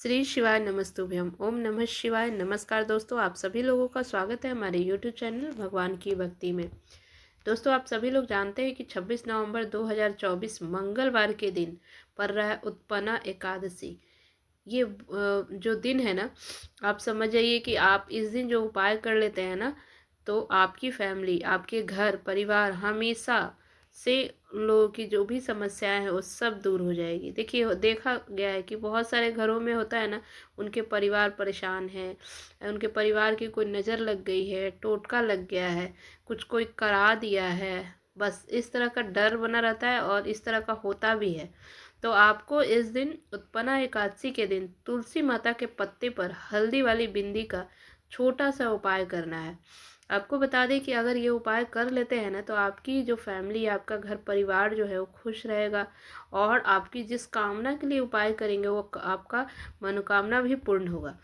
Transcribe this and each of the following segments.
श्री शिवाय नमस्तुभ्यम। ओम नमः शिवाय। नमस्कार दोस्तों, आप सभी लोगों का स्वागत है हमारे यूट्यूब चैनल भगवान की भक्ति में। दोस्तों, आप सभी लोग जानते हैं कि 26 नवंबर 2024 मंगलवार के दिन पर रहा है उत्पन्ना एकादशी। ये जो दिन है ना, आप समझ जाइए कि आप इस दिन जो उपाय कर लेते हैं ना, तो आपकी फैमिली, आपके घर परिवार हमेशा से लोगों की जो भी समस्याएं हैं वो सब दूर हो जाएगी। देखिए, देखा गया है कि बहुत सारे घरों में होता है ना, उनके परिवार परेशान है, उनके परिवार की कोई नज़र लग गई है, टोटका लग गया है, कुछ कोई करा दिया है, बस इस तरह का डर बना रहता है और इस तरह का होता भी है। तो आपको इस दिन उत्पन्ना एकादशी के दिन तुलसी माता के पत्ते पर हल्दी वाली बिंदी का छोटा सा उपाय करना है। आपको बता दें कि अगर ये उपाय कर लेते हैं ना, तो आपकी जो फैमिली, आपका घर परिवार जो है वो खुश रहेगा और आपकी जिस कामना के लिए उपाय करेंगे वो आपका मनोकामना भी पूर्ण होगा।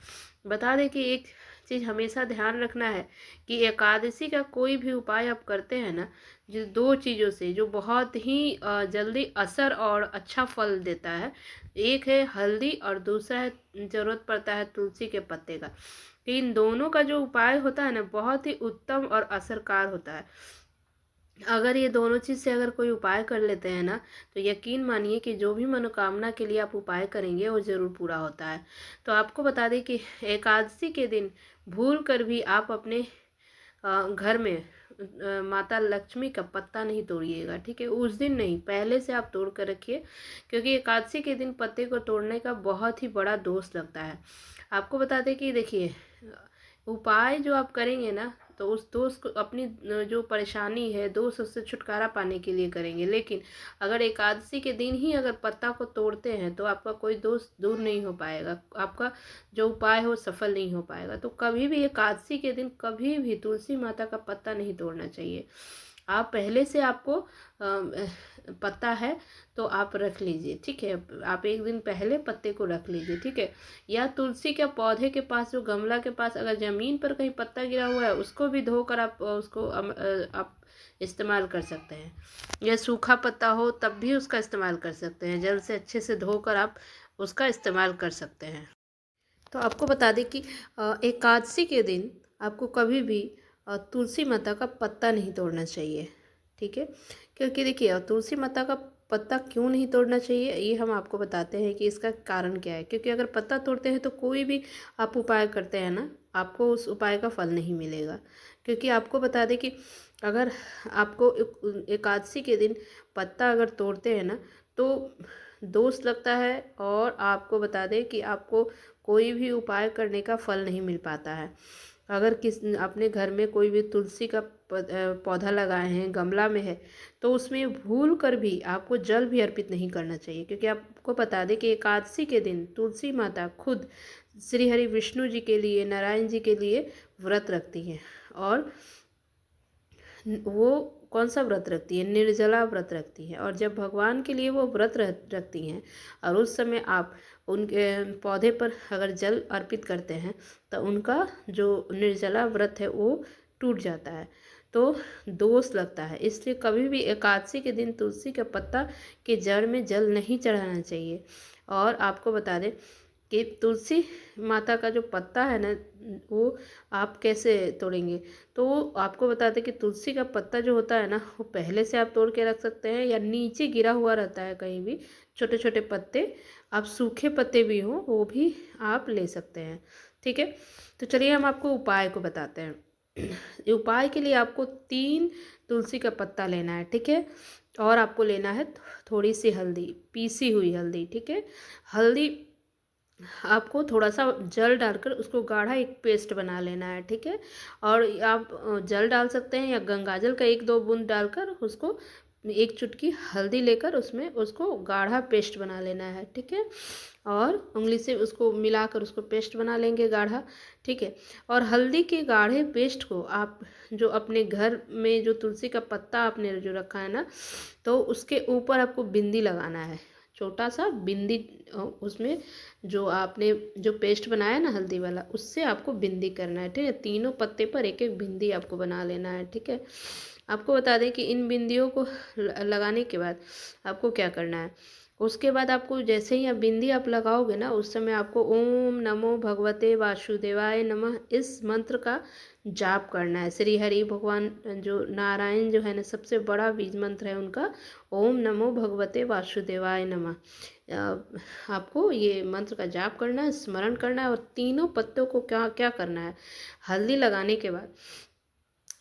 बता दें कि एक चीज़ हमेशा ध्यान रखना है कि एकादशी का कोई भी उपाय आप करते हैं ना, जो दो चीज़ों से जो बहुत ही जल्दी असर और अच्छा फल देता है, एक है हल्दी और दूसरा है ज़रूरत पड़ता है तुलसी के पत्ते का। इन दोनों का जो उपाय होता है ना, बहुत ही उत्तम और असरकार होता है। अगर ये दोनों चीज़ से अगर कोई उपाय कर लेते हैं ना, तो यकीन मानिए कि जो भी मनोकामना के लिए आप उपाय करेंगे वो ज़रूर पूरा होता है। तो आपको बता दें कि एकादशी के दिन भूल कर भी आप अपने घर में माता लक्ष्मी का पत्ता नहीं तोड़िएगा, ठीक है। उस दिन नहीं, पहले से आप तोड़ कर रखिए, क्योंकि एकादशी के दिन पत्ते को तोड़ने का बहुत ही बड़ा दोष लगता है। आपको बता दें कि देखिए, उपाय जो आप करेंगे ना, तो उस दोष को, अपनी जो परेशानी है दोष, उससे छुटकारा पाने के लिए करेंगे। लेकिन अगर एकादशी के दिन ही अगर पत्ता को तोड़ते हैं तो आपका कोई दोष दूर नहीं हो पाएगा, आपका जो उपाय हो सफल नहीं हो पाएगा। तो कभी भी एकादशी के दिन कभी भी तुलसी माता का पत्ता नहीं तोड़ना चाहिए। आप पहले से आपको पता है तो आप रख लीजिए, ठीक है। आप एक दिन पहले पत्ते को रख लीजिए, ठीक है। या तुलसी के पौधे के पास, जो गमला के पास अगर ज़मीन पर कहीं पत्ता गिरा हुआ है, उसको भी धोकर आप उसको आप इस्तेमाल कर सकते हैं। या सूखा पत्ता हो तब भी उसका इस्तेमाल कर सकते हैं, जल से अच्छे से धोकर आप उसका इस्तेमाल कर सकते हैं। तो आपको बता दें कि एकादशी के दिन आपको कभी भी तुलसी माता का पत्ता नहीं तोड़ना चाहिए, ठीक है। क्योंकि देखिए, तुलसी माता का पत्ता क्यों नहीं तोड़ना चाहिए, ये हम आपको बताते हैं कि इसका कारण क्या है। क्योंकि अगर पत्ता तोड़ते हैं तो कोई भी आप उपाय करते हैं ना, आपको उस उपाय का फल नहीं मिलेगा। क्योंकि आपको बता दें कि अगर आपको एकादशी के दिन पत्ता अगर तोड़ते हैं ना, तो दोष लगता है और आपको बता दें कि आपको कोई भी उपाय करने का फल नहीं मिल पाता है। अगर अपने घर में कोई भी तुलसी का पौधा लगाए हैं, गमला में है, तो उसमें भूल कर भी आपको जल भी अर्पित नहीं करना चाहिए। क्योंकि आपको बता दें कि एकादशी के दिन तुलसी माता खुद श्री हरि विष्णु जी के लिए, नारायण जी के लिए व्रत रखती हैं। और वो कौन सा व्रत रखती है? निर्जला व्रत रखती है। और जब भगवान के लिए वो व्रत रखती हैं और उस समय आप उनके पौधे पर अगर जल अर्पित करते हैं, तो उनका जो निर्जला व्रत है वो टूट जाता है, तो दोष लगता है। इसलिए कभी भी एकादशी के दिन तुलसी के पत्ता के जड़ में जल नहीं चढ़ाना चाहिए। और आपको बता दें कि तुलसी माता का जो पत्ता है ना, वो आप कैसे तोड़ेंगे। तो आपको बता दें कि तुलसी का पत्ता जो होता है ना, वो पहले से आप तोड़ के रख सकते हैं, या नीचे गिरा हुआ रहता है कहीं भी, छोटे छोटे पत्ते, आप सूखे पत्ते भी हों वो भी आप ले सकते हैं, ठीक है। तो चलिए हम आपको उपाय को बताते हैं। उपाय के लिए आपको 3 तुलसी का पत्ता लेना है, ठीक है। और आपको लेना है थोड़ी सी हल्दी, पीसी हुई हल्दी, ठीक है। हल्दी आपको थोड़ा सा जल डालकर उसको गाढ़ा एक पेस्ट बना लेना है, ठीक है। और आप जल डाल सकते हैं या गंगाजल का 1-2 बूंद डालकर उसको, एक चुटकी हल्दी लेकर उसमें उसको गाढ़ा पेस्ट बना लेना है, ठीक है। और उंगली से उसको मिलाकर उसको पेस्ट बना लेंगे गाढ़ा, ठीक है। और हल्दी के गाढ़े पेस्ट को आप जो अपने घर में जो तुलसी का पत्ता आपने जो रखा है ना, तो उसके ऊपर आपको बिंदी लगाना है, छोटा सा बिंदी। उसमें जो आपने जो पेस्ट बनाया ना हल्दी वाला, उससे आपको बिंदी करना है, ठीक है। तीनों पत्ते पर एक एक बिंदी आपको बना लेना है, ठीक है। आपको बता दें कि इन बिंदियों को लगाने के बाद आपको क्या करना है। उसके बाद आपको जैसे ही आप बिंदी आप लगाओगे ना, उस समय आपको ओम नमो भगवते वासुदेवाय नमः इस मंत्र का जाप करना है। श्री हरि भगवान जो नारायण जो है ना, सबसे बड़ा बीज मंत्र है उनका, ओम नमो भगवते वासुदेवाय नमः। आपको ये मंत्र का जाप करना है, स्मरण करना है। और तीनों पत्तों को क्या क्या करना है, हल्दी लगाने के बाद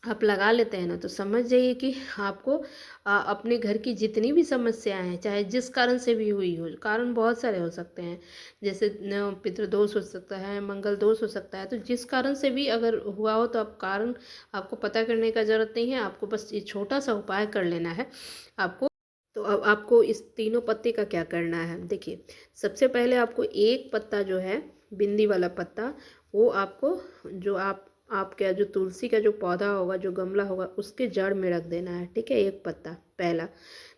आप लगा लेते हैं ना, तो समझ जाइए कि आपको अपने घर की जितनी भी समस्याएं हैं, चाहे जिस कारण से भी हुई हो, कारण बहुत सारे हो सकते हैं, जैसे पितृदोष हो सकता है, मंगल दोष हो सकता है, तो जिस कारण से भी अगर हुआ हो तो आप कारण आपको पता करने का ज़रूरत नहीं है, आपको बस ये छोटा सा उपाय कर लेना है आपको। तो अब आपको इस तीनों पत्ते का क्या करना है, देखिए। सबसे पहले आपको एक पत्ता जो है, बिंदी वाला पत्ता, वो आपको जो आपका जो तुलसी का जो पौधा होगा, जो गमला होगा, उसके जड़ में रख देना है, ठीक है। एक पत्ता पहला।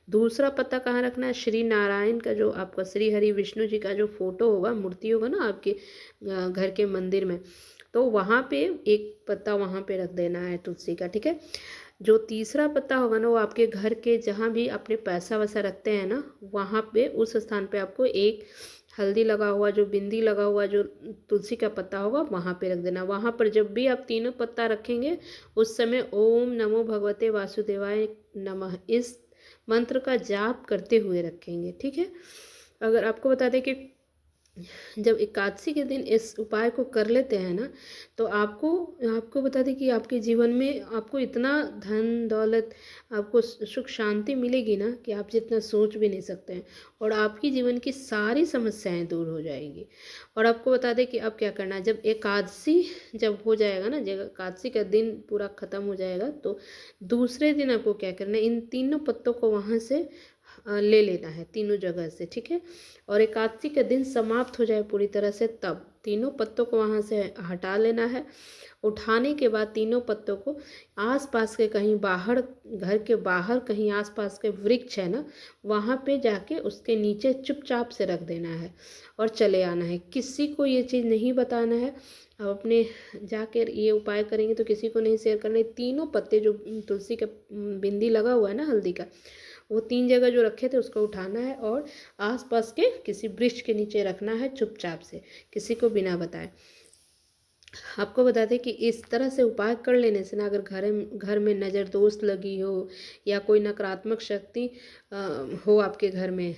दूसरा पत्ता कहाँ रखना है, श्री नारायण का जो आपका श्री हरि विष्णु जी का जो फोटो होगा, मूर्ति होगा ना आपके घर के मंदिर में, तो वहाँ पे एक पत्ता वहाँ पे रख देना है तुलसी का, ठीक है। जो तीसरा पत्ता होगा ना, वो आपके घर के जहाँ भी अपने पैसा वैसा रखते हैं ना, वहाँ पे उस स्थान पे आपको एक हल्दी लगा हुआ, जो बिंदी लगा हुआ, जो तुलसी का पत्ता होगा, वहाँ पे रख देना। वहाँ पर जब भी आप तीनों पत्ता रखेंगे, उस समय ओम नमो भगवते वासुदेवाय नमः इस मंत्र का जाप करते हुए रखेंगे, ठीक है। अगर आपको बता दें कि जब एकादशी के दिन इस उपाय को कर लेते हैं ना, तो आपको आपको बता दें कि आपके जीवन में आपको इतना धन दौलत, आपको सुख शांति मिलेगी ना, कि आप जितना सोच भी नहीं सकते हैं। और आपकी जीवन की सारी समस्याएं दूर हो जाएंगी। और आपको बता दें कि अब क्या करना है, जब एकादशी जब हो जाएगा ना, जब एकादशी का दिन पूरा ख़त्म हो जाएगा, तो दूसरे दिन आपको क्या करना है, इन तीनों पत्तों को वहाँ से ले लेना है, तीनों जगह से, ठीक है। और एकादशी का दिन समाप्त हो जाए पूरी तरह से, तब तीनों पत्तों को वहाँ से हटा लेना है। उठाने के बाद तीनों पत्तों को आसपास के कहीं बाहर, घर के बाहर कहीं आसपास के वृक्ष है ना, वहाँ पे जाके उसके नीचे चुपचाप से रख देना है और चले आना है। किसी को ये चीज़ नहीं बताना है। अब अपने जाकर ये उपाय करेंगे तो किसी को नहीं शेयर करना है। तीनों पत्ते जो तुलसी का बिंदी लगा हुआ है ना, हल्दी का, वो तीन जगह जो रखे थे उसको उठाना है और आसपास के किसी वृक्ष के नीचे रखना है, चुपचाप से, किसी को बिना बताए। आपको बता दें कि इस तरह से उपाय कर लेने से ना, अगर घर में नज़र दोष लगी हो या कोई नकारात्मक शक्ति हो आपके घर में,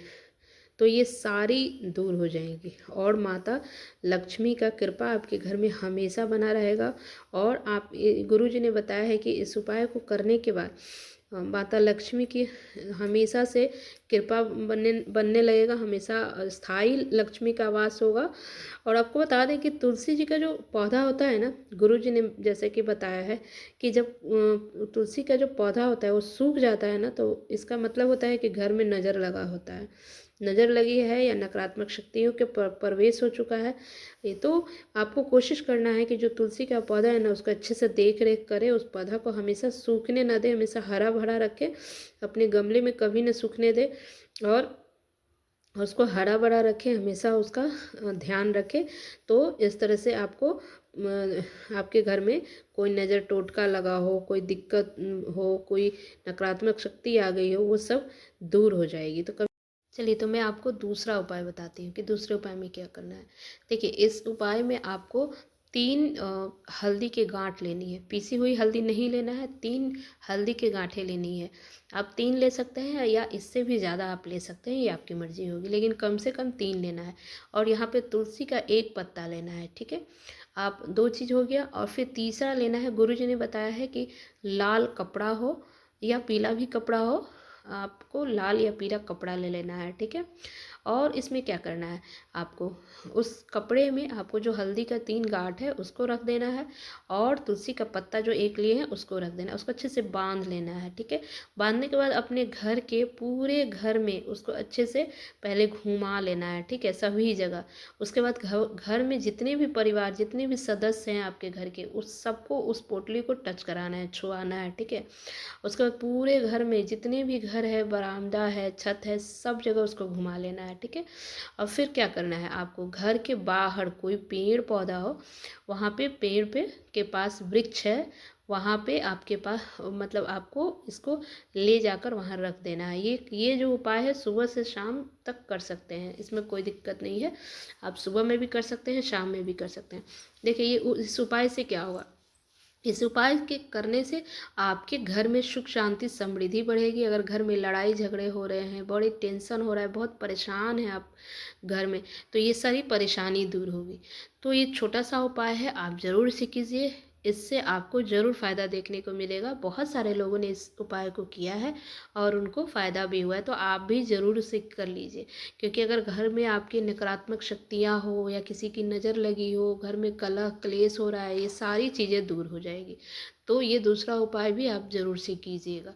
तो ये सारी दूर हो जाएंगी। और माता लक्ष्मी का कृपा आपके घर में हमेशा बना रहेगा। और आप गुरुजी ने बताया है कि इस उपाय को करने के बाद माता लक्ष्मी की हमेशा से कृपा बनने लगेगा, हमेशा स्थायी लक्ष्मी का वास होगा। और आपको बता दें कि तुलसी जी का जो पौधा होता है ना, गुरुजी ने जैसे कि बताया है कि जब तुलसी का जो पौधा होता है वो सूख जाता है ना, तो इसका मतलब होता है कि घर में नज़र लगा होता है, नज़र लगी है या नकारात्मक शक्तियों के प्रवेश हो चुका है। ये तो आपको कोशिश करना है कि जो तुलसी का पौधा है ना, उसको अच्छे से देख रेख करे, उस पौधा को हमेशा सूखने ना दे, हमेशा हरा भरा रखे, अपने गमले में कभी न सूखने दे, और उसको हरा भरा रखें, हमेशा उसका ध्यान रखें। तो इस तरह से आपको आपके घर में कोई नज़र टोटका लगा हो, कोई दिक्कत हो, कोई नकारात्मक शक्ति आ गई हो, वो सब दूर हो जाएगी। तो चलिए, तो मैं आपको दूसरा उपाय बताती हूँ कि दूसरे उपाय में क्या करना है। देखिए, इस उपाय में आपको 3 हल्दी के गांठ लेनी है। पीसी हुई हल्दी नहीं लेना है, 3 हल्दी के गांठें लेनी है। आप 3 ले सकते हैं या इससे भी ज़्यादा आप ले सकते हैं, ये आपकी मर्जी होगी, लेकिन कम से कम 3 लेना है। और यहाँ पे तुलसी का एक पत्ता लेना है, ठीक है। आप 2 चीज़ हो गया। और फिर तीसरा लेना है, गुरुजी ने बताया है कि लाल कपड़ा हो या पीला भी कपड़ा हो, आपको लाल या पीला कपड़ा ले लेना है, ठीक है। और इसमें क्या करना है, आपको उस कपड़े में आपको जो हल्दी का 3 गांठ है उसको रख देना है, और तुलसी का पत्ता जो एक लिए हैं उसको रख देना है, उसको अच्छे से बांध लेना है, ठीक है। बांधने के बाद अपने घर के पूरे घर में उसको अच्छे से पहले घुमा लेना है, ठीक है, सभी जगह। उसके बाद घर में जितने भी परिवार, जितने भी सदस्य हैं आपके घर के, उस सबको उस पोटली को टच कराना है, छुआना है, ठीक है। उसके बाद पूरे घर में जितने भी घर है, बरामदा है, छत है, सब जगह उसको घुमा लेना है, ठीक है। और फिर क्या करना है, आपको घर के बाहर कोई पेड़ पौधा हो, वहाँ पे पेड़ पे के पास वृक्ष है, वहाँ पे आपके पास मतलब आपको इसको ले जाकर वहाँ रख देना है। ये जो उपाय है सुबह से शाम तक कर सकते हैं, इसमें कोई दिक्कत नहीं है। आप सुबह में भी कर सकते हैं, शाम में भी कर सकते हैं। देखिए इस उपाय से क्या होगा, इस उपाय के करने से आपके घर में सुख शांति समृद्धि बढ़ेगी। अगर घर में लड़ाई झगड़े हो रहे हैं, बड़ी टेंशन हो रहा है, बहुत परेशान हैं आप घर में, तो ये सारी परेशानी दूर होगी। तो ये छोटा सा उपाय है, आप ज़रूर इसे कीजिए। इससे आपको ज़रूर फ़ायदा देखने को मिलेगा। बहुत सारे लोगों ने इस उपाय को किया है और उनको फ़ायदा भी हुआ है, तो आप भी ज़रूर इसे कर लीजिए। क्योंकि अगर घर में आपकी नकारात्मक शक्तियाँ हो या किसी की नज़र लगी हो, घर में कलह क्लेश हो रहा है, ये सारी चीज़ें दूर हो जाएगी। तो ये दूसरा उपाय भी आप ज़रूर से कीजिएगा।